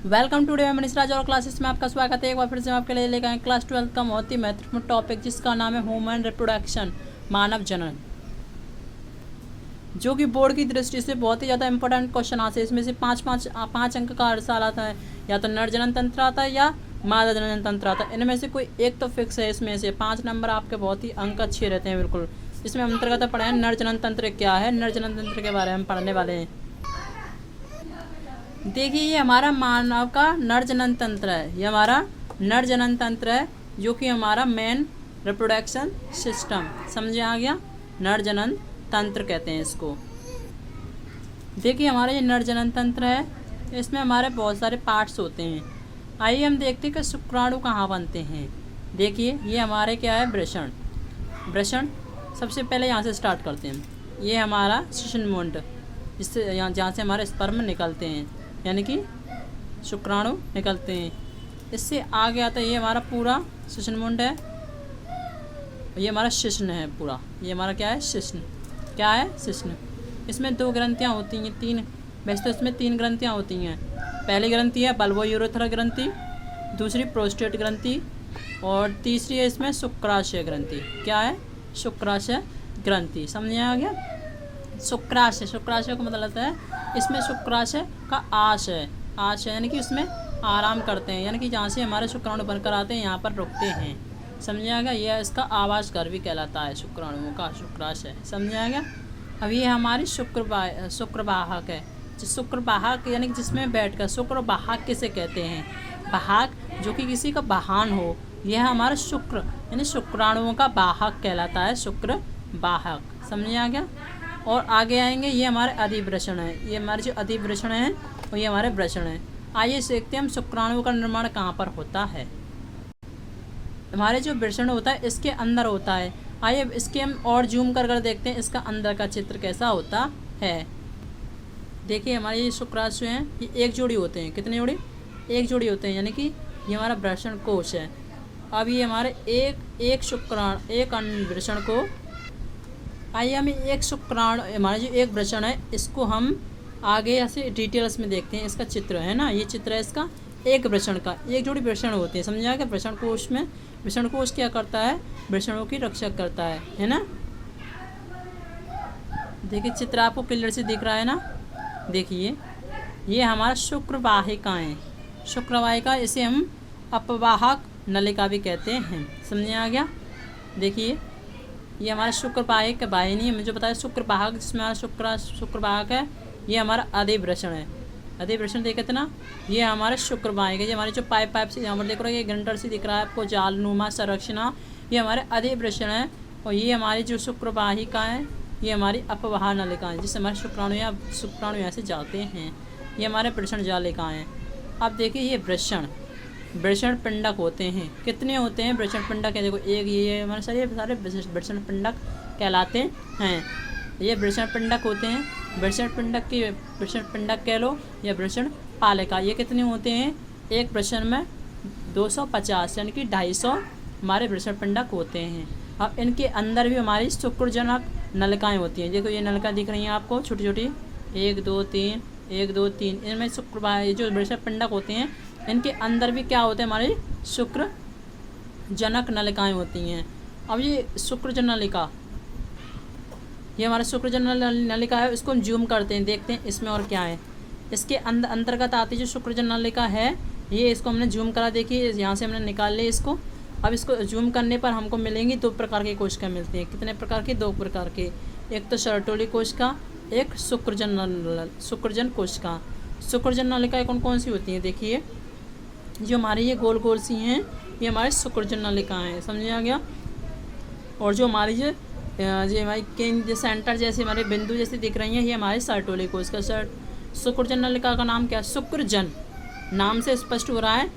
Welcome to day Manish राज और classes में आपका स्वागत है। एक बार फिर से हम आपके लिए लेकर आए क्लास 12 का बहुत ही महत्वपूर्ण टॉपिक जिसका नाम है ह्यूमन रिप्रोडक्शन, मानव जनन, जो कि बोर्ड की दृष्टि से बहुत ही ज़्यादा इंपॉर्टेंट क्वेश्चन आते हैं। इसमें से पाँच अंक का हर साल आता है, या तो नर जनन तंत्र आता है या मादा जनन तंत्र आता है। इनमें से कोई एक तो फिक्स है। इसमें से 5 नंबर आपके बहुत ही अंक अच्छे रहते हैं। बिल्कुल इसमें अंतर्गत पढ़े हैं नर जनन तंत्र क्या है, नर जनन तंत्र के बारे में पढ़ने वाले हैं। देखिए ये हमारा मानव का नर जनन तंत्र है, ये हमारा नर जनन तंत्र है जो कि हमारा मेन रिप्रोडक्शन सिस्टम, समझे आ गया। नर जनन तंत्र कहते हैं इसको। देखिए हमारा ये नर जनन तंत्र है, इसमें हमारे बहुत सारे पार्ट्स होते हैं। आइए हम देखते हैं कि शुक्राणु कहाँ बनते हैं। देखिए ये हमारे क्या है, वृषण। वृषण सबसे पहले यहाँ से स्टार्ट करते हैं। ये हमारा शिशुमुंड, इससे यहाँ जहाँ से हमारे स्पर्म निकलते हैं, यानी कि शुक्राणु निकलते हैं। इससे आगे आता है ये हमारा पूरा शिशुमुंड है, ये हमारा शिश्न है पूरा। ये हमारा क्या है, शिश्न। क्या है, शिश्न। इसमें 2 ग्रंथियाँ होती हैं, 3 वैसे तो इसमें 3 ग्रंथियाँ होती हैं। पहली ग्रंथि है बल्बोयूरेथ्रा ग्रंथि, दूसरी प्रोस्टेट ग्रंथि, और तीसरी है इसमें शुक्राशय ग्रंथि। क्या है, शुक्राशय ग्रंथि। समझ आ गया। शुक्राशय, शुक्राशय का मतलब है इसमें शुक्राशय का आश है। आश है यानी कि उसमें आराम करते हैं, यानी कि जहाँ से हमारे शुक्राणु बनकर आते हैं यहाँ पर रुकते हैं। समझिएगा, यह इसका आवास घर भी कहलाता है शुक्राणुओं का, शुक्राशय। समझिएगा। अब ये हमारी शुक्रवाहक है। शुक्रवाहक यानी कि जिसमें बैठकर, शुक्रवाहक किसे कहते हैं, वाहक जो कि किसी का वाहन हो, यह हमारा शुक्र यानी शुक्राणुओं का वाहक कहलाता है, शुक्रवाहक। समझ आ गया। और आगे आएंगे ये हमारे अधिवृषण है। ये हमारे जो अधिवृषण हैं और ये हमारे वृषण हैं। आइए देखते हैं हम शुक्राणुओं का निर्माण कहाँ पर होता है। हमारे जो वृषण होता है इसके अंदर होता है। आइए इसके हम और जूम कर देखते हैं इसका अंदर का चित्र कैसा होता है। देखिए हमारे ये शुक्राशय हैं, ये एक जोड़ी होते हैं। कितने जोड़ी, एक जोड़ी होते हैं, यानी कि ये हमारा वृषण कोश है। अब ये हमारे एक शुक्राणु, एक वृषण को, आइए हम एक शुक्राणु, हमारा जो एक वृषण है इसको हम आगे ऐसे डिटेल्स में देखते हैं। इसका चित्र है ना, ये चित्र है इसका एक वृषण का। एक जोड़ी वृषण होते हैं, समझा क्या। वृषण कोश में, वृषण कोश क्या करता है, वृषणों की रक्षा करता है ना। देखिए चित्र आपको क्लियर से दिख रहा है ना। देखिए ये हमारा शुक्रवाहिकाएँ, शुक्रवाहिका, इसे हम अपवाहक नलिका भी कहते हैं। समझ आ गया। देखिए ये हमारा शुक्रवाहिक वाहिनी, मुझे बताया शुक्रवाहक, जिसमें हमारा शुक्रवाहक है। ये हमारा अधिवृषण है, अधिवृषण देखे थे ना। ये हमारे शुक्रवाहिक है। ये हमारे जो पाइप से यहाँ पर देख रहे हो, ये ग्रंटर से दिख रहा है आपको, जालनुमा संरचना, ये हमारे अधिवृषण है। और ये हमारी जो शुक्रवाहिका है ये हमारी अपवाह नलिका है, जिससे हमारे शुक्राणु यहाँ से जाते हैं। ये हमारे वृषण जालिकाएँ हैं। अब देखिए ये वृषण पिंडक होते हैं। कितने होते हैं वृषण पिंडक है, देखो एक, ये हमारे सारे वृषण पिंडक कहलाते हैं। ये वृषण पिंडक होते हैं। वृषण पिंडक कह लो या वृषण पालिका। ये कितने होते हैं, एक वृषण में 250 यानी कि 250 हमारे वृषण पिंडक होते हैं। अब इनके अंदर भी हमारी शुक्रजनक नलिकाएँ होती हैं। देखो ये नलिका दिख रही हैं आपको छोटी छोटी, 1 2 3, 1 2 3। इनमें शुक्रवाहिका जो वृषण पिंडक होते हैं इनके अंदर भी क्या होते हैं, हमारी शुक्र जनक नलिकाएँ होती हैं। अब ये शुक्रजन नलिका, ये हमारा शुक्रजन नलिका है। इसको हम जूम करते हैं, देखते हैं इसमें और क्या है। इसके अंतर्गत आती जो शुक्रजन नलिका है, ये इसको हमने जूम करा। देखिए यहाँ से हमने निकाल लिया इसको। अब इसको जूम करने पर हमको मिलेंगी 2 प्रकार के कोशिका मिलती हैं। कितने प्रकार के, 2 प्रकार के। एक तो सर्टोली कोशिका, एक शुक्रजन कोशिका। शुक्रजन नलिका कौन कौन सी होती हैं, देखिए जो हमारी ये गोल गोल सी हैं ये हमारे शुक्रजन नलिकाएँ हैं। समझ आ गया। और जो हमारी जो हमारी केंद्र सेंटर जैसे हमारे बिंदु जैसे दिख रही हैं, ये हमारे सर्टोली कोशिका। शुक्रजन नलिका का नाम क्या है, शुक्रजन। नाम से स्पष्ट हो रहा है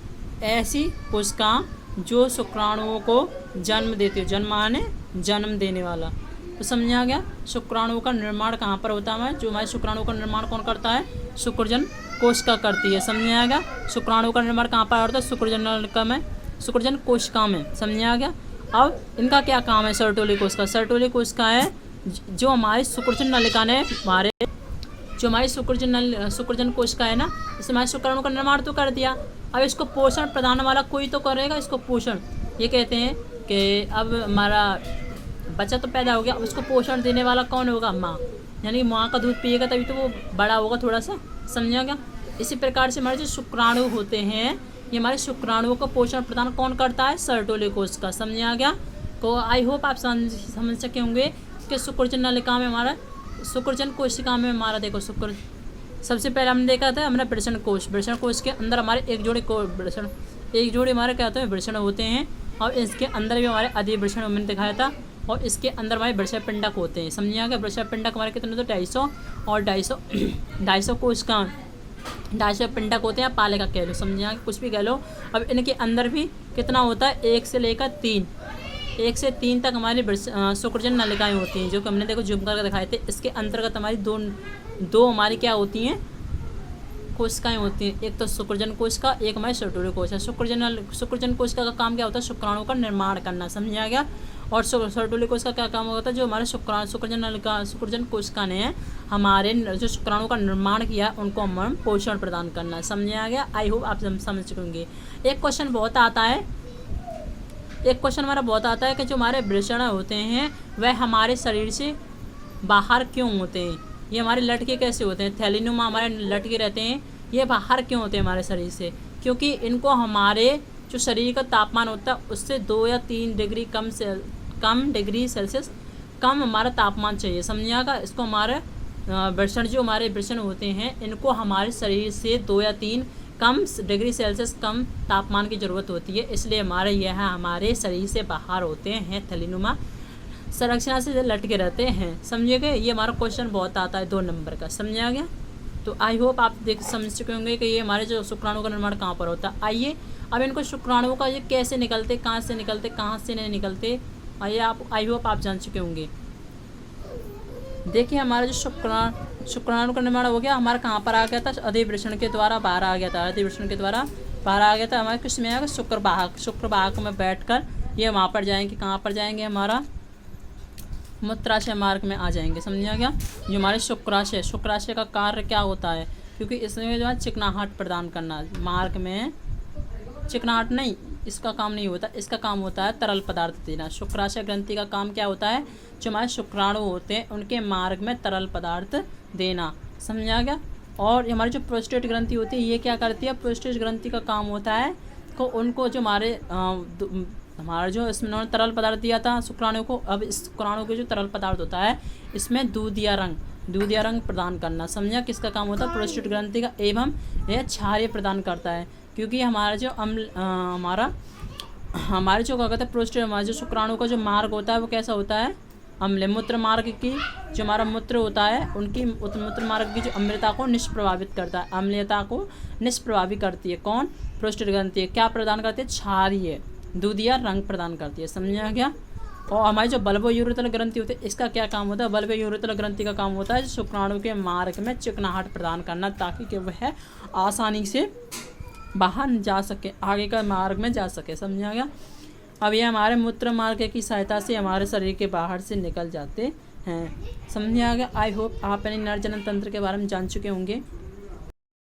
ऐसी कोशिका जो शुक्राणुओं को जन्म देती हो। जन्म माने जन्म देने वाला। तो समझ आ गया। शुक्राणुओं का निर्माण कहाँ पर होता है, जो हमारे शुक्राणुओं का निर्माण कौन करता है, शुक्रजन कोशिका करती है। समझ आ गया। शुक्राणु का निर्माण कहाँ पर होता है, शुक्रजन नलिका में, शुक्रजन कोशिका में। समझ आ गया। अब इनका क्या काम है, सर्टोली कोशिका। सर्टोली कोशिका है जो हमारी शुक्रजन नलिका ने हमारे जो हमारी शुक्रजन कोशिका है ना, इसमें हमारे शुक्राणु का निर्माण तो कर दिया, अब इसको पोषण प्रदान वाला कोई तो करेगा इसको पोषण। ये कहते हैं कि अब हमारा बच्चा तो पैदा हो गया, अब उसको पोषण देने वाला कौन होगा? माँ, यानी माँ का दूध पिएगा तभी तो वो बड़ा होगा थोड़ा सा, समझा क्या? इसी प्रकार से हमारे जो शुक्राणु होते हैं, ये हमारे शुक्राणुओं को पोषण प्रदान कौन करता है? सर्टोली कोशिका, समझा गया? तो आई होप आप समझ सके होंगे कि शुक्रजन नलिका में हमारा, शुक्रजन कोशिका में हमारा देखो शुक्र, सबसे पहले हमने देखा था हमारा वृषण कोश के अंदर हमारे एक जोड़े हमारे क्या होते हैं? वृषण होते हैं, और इसके अंदर भी हमारे अधिवृषण मैंने दिखाया था, और इसके अंदर हमारे वृषण पिंडक होते हैं, समझिए गया? वृषण पिंडक हमारे कितने होते हैं? 250 और 250 कोशिका, 250 पिंडक होते हैं, पालिका कह लो, समझिए कुछ भी कह लो। अब इनके अंदर भी कितना होता है? 1 से लेकर 3 तक हमारी शुक्रजन नलिकाएँ होती हैं, जो कि हमने देखो जूम करके दिखाए थे। इसके अंतर्गत हमारी दो हमारी क्या होती हैं? कोशिकाएँ होती हैं, एक तो शुक्रजन कोशिका, एक हमारी सर्टोली कोशिका। शुक्रजन कोशिका का काम क्या होता है? शुक्राणु का निर्माण करना, समझा गया? और सर्टोली कोशिका का क्या काम होता है? जो हमारे शुक्रजन कोशिका ने हमारे जो शुक्राणु का निर्माण किया उनको हम पोषण प्रदान करना, समझा गया? आई होप आप समझ चुकेंगे। एक क्वेश्चन हमारा बहुत आता है कि जो हमारे वृषण होते हैं वह हमारे शरीर से बाहर क्यों होते हैं? ये हमारे लटके कैसे होते हैं? थैलीनुमा हमारे लटके रहते हैं, ये बाहर क्यों होते हैं हमारे शरीर से? क्योंकि इनको हमारे जो शरीर का तापमान होता है उससे 2 या 3 डिग्री कम डिग्री सेल्सियस कम हमारा तापमान चाहिए, समझिएगा? इसको हमारे जो हमारे वृषण होते हैं इनको हमारे शरीर से 2 या 3 कम डिग्री सेल्सियस कम तापमान की ज़रूरत होती है, इसलिए हमारे शरीर से बाहर होते हैं, थैलीनुमा संरचना से लटके रहते हैं, समझे गए? ये हमारा क्वेश्चन बहुत आता है 2 नंबर का, समझा गया? तो आई होप आप समझ चुके होंगे कि ये हमारे जो शुक्राणु का निर्माण कहाँ पर होता है। आइए अब इनको शुक्राणु का ये कैसे निकलते, कहाँ से निकलते, कहाँ से नहीं निकलते, आइए आई होप आप जान चुके होंगे। देखिए हमारा जो शुक्राणु का निर्माण हो गया, हमारा कहाँ पर आ गया था? अधिवृषण के द्वारा बाहर आ गया था, अधिवृषण के द्वारा बाहर आ गया था। हमारे किस में आएगा? शुक्रवाहक में बैठकर ये वहाँ पर जाएंगे, कहाँ पर जाएंगे? हमारा मूत्राशय मार्ग में आ जाएंगे, समझा गया? जो हमारे शुक्राशय का कार्य क्या होता है? क्योंकि इसमें जो है चिकनाहट प्रदान करना, मार्ग में चिकनाहट नहीं, इसका काम नहीं होता, इसका काम होता है तरल पदार्थ देना। शुक्राशय ग्रंथि का काम क्या होता है? जो हमारे शुक्राणु होते हैं उनके मार्ग में तरल पदार्थ देना, समझा गया? और हमारी जो प्रोस्टेट ग्रंथि होती है ये क्या करती है? प्रोस्टेट ग्रंथि का काम होता है को उनको जो हमारा जो इसमें उन्होंने तरल पदार्थ दिया था शुक्राणु को, अब इस शुक्राणु के जो तरल पदार्थ होता है इसमें दूधिया रंग प्रदान करना, समझा? किसका काम होता है? प्रोस्टेट ग्रंथि का, एवं यह क्षारीय प्रदान करता है, क्योंकि हमारा जो हमारे जो क्या कहते हैं प्रोस्टेट, हमारे जो शुक्राणु का जो मार्ग होता है वो कैसा होता है? अम्ल मूत्र मार्ग की जो हमारा मूत्र होता है उनकी मूत्र मार्ग की जो अम्लता को निष्प्रभावित करता है, अम्लता को निष्प्रभावित करती है। कौन? प्रोस्टेट ग्रंथि। क्या प्रदान करती है? क्षारीय दूधिया रंग प्रदान करती है, समझा गया? और हमारी जो बल्बोयूरेथ्रल ग्रंथि होती है इसका क्या काम होता है? बल्बोयूरेथ्रल ग्रंथि का काम होता है शुक्राणु के मार्ग में चिकनाहट प्रदान करना, ताकि कि वह आसानी से बाहर जा सके, आगे का मार्ग में जा सके, समझा गया? अब ये हमारे मूत्र मार्ग की सहायता से हमारे शरीर के बाहर से निकल जाते हैं, समझा गया? आई होप आप नर जनन तंत्र के बारे में जान चुके होंगे।